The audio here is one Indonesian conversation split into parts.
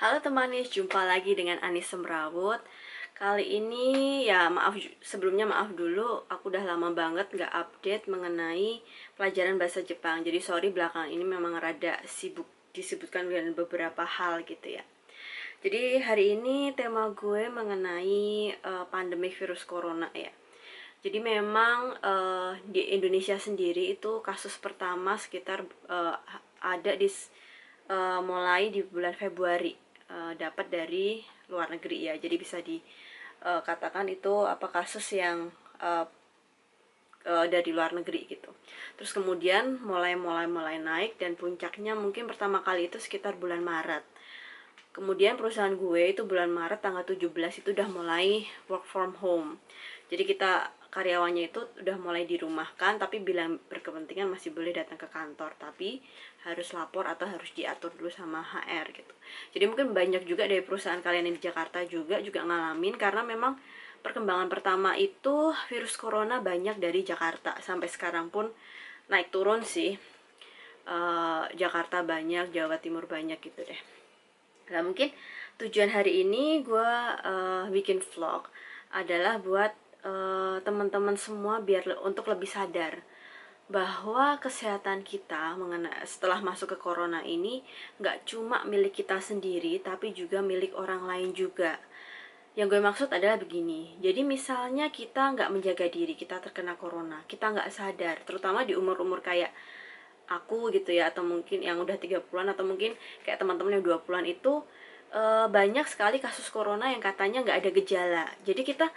Halo temanis, jumpa lagi dengan Anis Semrawut. Kali ini ya sebelumnya maaf dulu, aku udah lama banget nggak update mengenai pelajaran bahasa Jepang. Jadi sorry belakangan ini memang rada sibuk disebutkan dengan beberapa hal gitu ya. Jadi hari ini tema gue mengenai pandemi virus corona ya. Jadi memang di Indonesia sendiri itu kasus pertama sekitar ada mulai di bulan Februari, dapat dari luar negeri ya. Jadi bisa dikatakan itu apa kasus yang uh, dari luar negeri gitu. Terus kemudian mulai naik dan puncaknya mungkin pertama kali itu sekitar bulan Maret. Kemudian perusahaan gue itu bulan Maret tanggal 17 itu udah mulai work from home. Jadi kita karyawannya itu udah mulai dirumahkan, tapi bila berkepentingan masih boleh datang ke kantor, tapi harus lapor atau harus diatur dulu sama HR gitu. Jadi mungkin banyak juga dari perusahaan kalian yang di Jakarta juga ngalamin, karena memang perkembangan pertama itu virus corona banyak dari Jakarta, sampai sekarang pun naik turun sih. Jakarta banyak, Jawa Timur banyak gitu deh. Nah mungkin tujuan hari ini gue bikin vlog adalah buat teman-teman semua biar untuk lebih sadar bahwa kesehatan kita setelah masuk ke corona ini nggak cuma milik kita sendiri, tapi juga milik orang lain juga. Yang gue maksud adalah begini, jadi misalnya kita nggak menjaga diri, kita terkena corona, kita nggak sadar, terutama di umur-umur kayak aku gitu ya, atau mungkin yang udah 30-an, atau mungkin kayak teman-teman yang 20-an itu banyak sekali kasus corona yang katanya nggak ada gejala. Jadi kita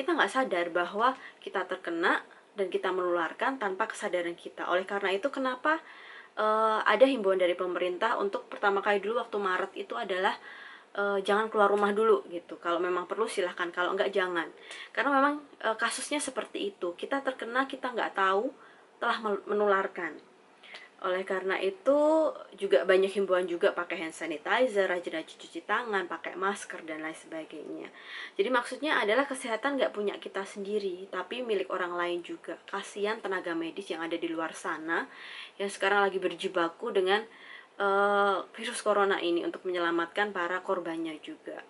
nggak sadar bahwa kita terkena dan kita menularkan tanpa kesadaran kita. Oleh karena itu kenapa ada himbauan dari pemerintah untuk pertama kali dulu waktu Maret itu adalah jangan keluar rumah dulu gitu. Kalau memang perlu silahkan, kalau enggak jangan. Karena memang kasusnya seperti itu. Kita terkena, kita nggak tahu telah menularkan. Oleh karena itu juga banyak himbauan juga pakai hand sanitizer, rajin-rajin cuci tangan, pakai masker dan lain sebagainya. Jadi maksudnya adalah kesehatan nggak punya kita sendiri, tapi milik orang lain juga. Kasihan tenaga medis yang ada di luar sana yang sekarang lagi berjibaku dengan virus corona ini untuk menyelamatkan para korbannya juga.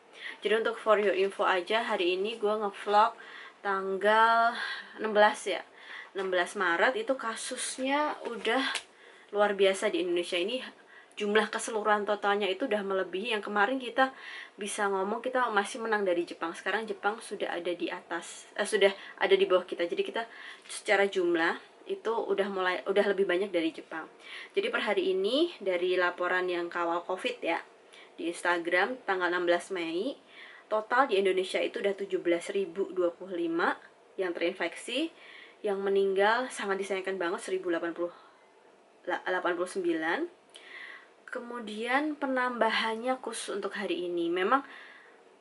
Jadi untuk for your info aja, hari ini gue ngevlog tanggal 16 ya. 16 Maret itu kasusnya udah luar biasa di Indonesia ini. Jumlah keseluruhan totalnya itu udah melebihi yang kemarin kita bisa ngomong kita masih menang dari Jepang. Sekarang Jepang sudah ada di atas, sudah ada di bawah kita. Jadi kita secara jumlah itu udah lebih banyak dari Jepang. Jadi per hari ini dari laporan yang kawal Covid ya di Instagram tanggal 16 Mei, total di Indonesia itu udah 17.025 yang terinfeksi, yang meninggal sangat disayangkan banget 1089. Kemudian penambahannya khusus untuk hari ini memang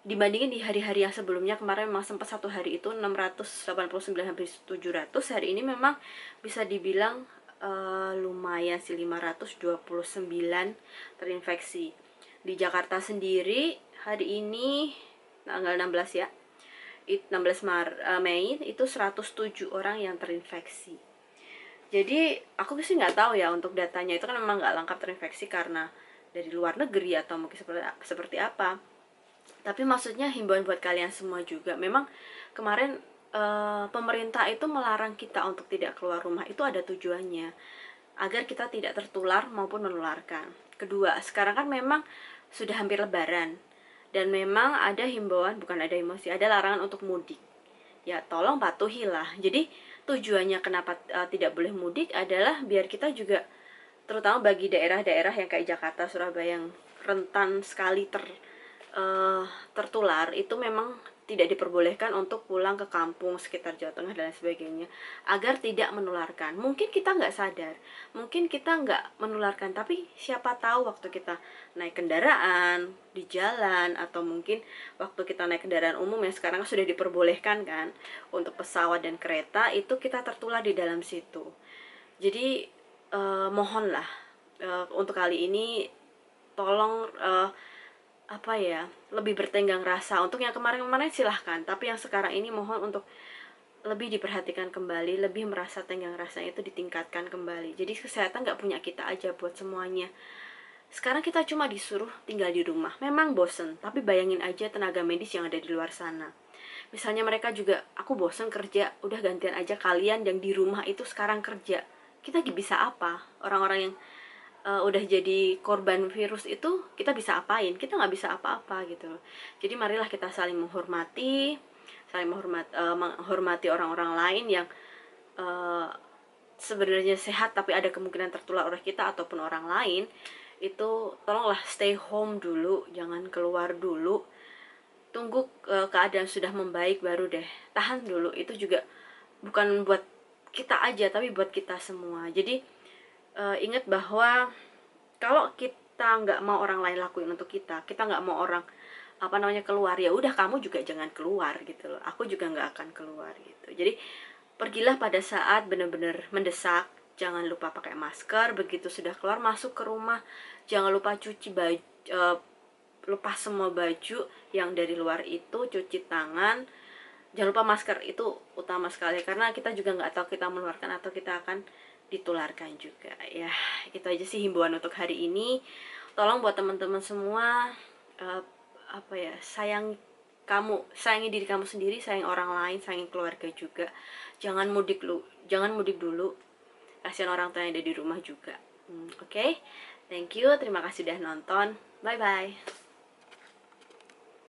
dibandingin di hari-hari yang sebelumnya, kemarin memang sempat satu hari itu 689 hampir 700. Hari ini memang bisa dibilang lumayan sih, 529 terinfeksi. Di Jakarta sendiri hari ini tanggal 16 ya, 16 Mei itu 107 orang yang terinfeksi. Jadi aku sih nggak tahu ya untuk datanya, itu kan memang nggak lengkap terinfeksi karena dari luar negeri atau mungkin seperti apa. Tapi maksudnya himbauan buat kalian semua juga, memang kemarin pemerintah itu melarang kita untuk tidak keluar rumah itu ada tujuannya agar kita tidak tertular maupun menularkan. Kedua, sekarang kan memang sudah hampir lebaran dan memang ada himbauan, bukan ada himbauan sih, ada larangan untuk mudik. Ya tolong patuhilah. Jadi tujuannya kenapa tidak boleh mudik adalah biar kita juga, terutama bagi daerah-daerah yang kayak Jakarta, Surabaya yang rentan sekali tertular, itu memang tidak diperbolehkan untuk pulang ke kampung sekitar Jawa Tengah dan lain sebagainya agar tidak menularkan. Mungkin kita nggak sadar, mungkin kita nggak menularkan, tapi siapa tahu waktu kita naik kendaraan di jalan, atau mungkin waktu kita naik kendaraan umum yang sekarang sudah diperbolehkan kan untuk pesawat dan kereta, itu kita tertular di dalam situ. Jadi mohonlah untuk kali ini tolong apa ya, lebih bertenggang rasa. Untuk yang kemarin-kemarin silahkan, tapi yang sekarang ini mohon untuk lebih diperhatikan kembali, lebih merasa tenggang rasanya itu ditingkatkan kembali. Jadi kesehatan nggak punya kita aja, buat semuanya. Sekarang kita cuma disuruh tinggal di rumah. Memang bosen, tapi bayangin aja tenaga medis yang ada di luar sana. Misalnya mereka juga, aku bosen kerja, udah gantian aja kalian yang di rumah itu sekarang kerja. Kita bisa apa? Orang-orang yang udah jadi korban virus itu, kita bisa apain? Kita nggak bisa apa-apa gitu loh. Jadi marilah kita saling menghormati, menghormati orang-orang lain yang uh, sebenarnya sehat tapi ada kemungkinan tertular oleh kita ataupun orang lain. Itu tolonglah stay home dulu, jangan keluar dulu, tunggu keadaan sudah membaik baru deh, tahan dulu. Itu juga bukan buat kita aja tapi buat kita semua. Jadi ingat bahwa kalau kita nggak mau orang lain lakuin untuk kita nggak mau orang keluar, ya udah kamu juga jangan keluar gitu loh. Aku juga nggak akan keluar gitu. Jadi pergilah pada saat benar-benar mendesak. Jangan lupa pakai masker. Begitu sudah keluar masuk ke rumah, jangan lupa cuci baju, lepas semua baju yang dari luar itu, cuci tangan. Jangan lupa masker, itu utama sekali karena kita juga nggak tahu kita menularkan atau kita akan ditularkan juga. Ya itu aja sih himbauan untuk hari ini. Tolong buat teman-teman semua, uh, sayangi diri kamu sendiri, sayang orang lain, sayang keluarga juga. Jangan mudik dulu, kasihan orang tua yang ada di rumah juga. Oke. Thank you, terima kasih udah nonton. Bye bye.